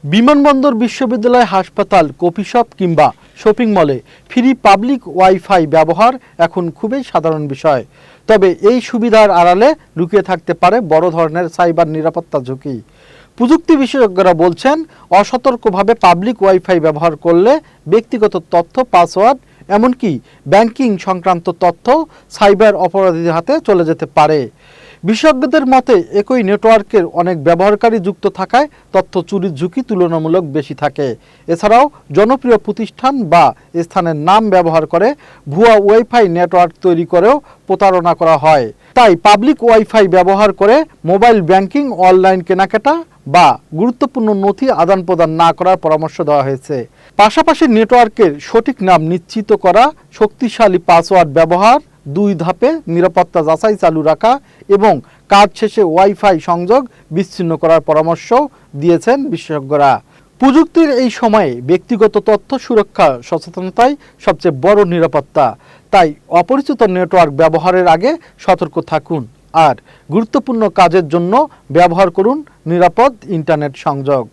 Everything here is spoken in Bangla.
বিমানবন্দর, বিশ্ববিদ্যালয়, হাসপাতাল, কফি শপ কিংবা শপিং মলে ফ্রি পাবলিক ওয়াইফাই ব্যবহার এখন খুবই সাধারণ বিষয়। তবে এই সুবিধার আড়ালে লুকিয়ে থাকতে পারে বড় ধরনের সাইবার নিরাপত্তা ঝুঁকি। প্রযুক্তি বিশেষজ্ঞরা বলছেন, অসতর্কভাবে পাবলিক ওয়াইফাই ব্যবহার করলে ব্যক্তিগত তথ্য, পাসওয়ার্ড, এমনকি ব্যাংকিং সংক্রান্ত তথ্য সাইবার অপরাধীদের হাতে চলে যেতে পারে। বিশেষজ্ঞদের মতে, একই নেটওয়ার্কের অনেক ব্যবহারকারী যুক্ত থাকায় তথ্য চুরির ঝুঁকি তুলনামূলক বেশি থাকে। এছাড়াও জনপ্রিয় প্রতিষ্ঠান বা স্থানের নাম ব্যবহার করে ভুয়া ওয়াইফাই নেটওয়ার্ক তৈরি করেও প্রতারণা করা হয়। তাই পাবলিক ওয়াইফাই ব্যবহার করে মোবাইল ব্যাংকিং, অনলাইন কেনাকাটা বা গুরুত্বপূর্ণ নথি আদান প্রদান না করার পরামর্শ দেওয়া হয়েছে। পাশাপাশি নেটওয়ার্কের সঠিক নাম নিশ্চিত করা, শক্তিশালী পাসওয়ার্ড ব্যবহার, 2 ধাপে নিরাপত্তা যাচাই চালু রাখা এবং কাজ শেষে ওয়াইফাই সংযোগ বিচ্ছিন্ন করার পরামর্শ দিয়েছেন বিশেষজ্ঞরা। প্রযুক্তির এই সময়ে ব্যক্তিগত তথ্য সুরক্ষা সচেতনতাই সবচেয়ে বড় নিরাপত্তা। তাই অপরিচিত নেটওয়ার্ক ব্যবহারের আগে সতর্ক থাকুন আর গুরুত্বপূর্ণ কাজের জন্য ব্যবহার করুন নিরাপদ ইন্টারনেট সংযোগ।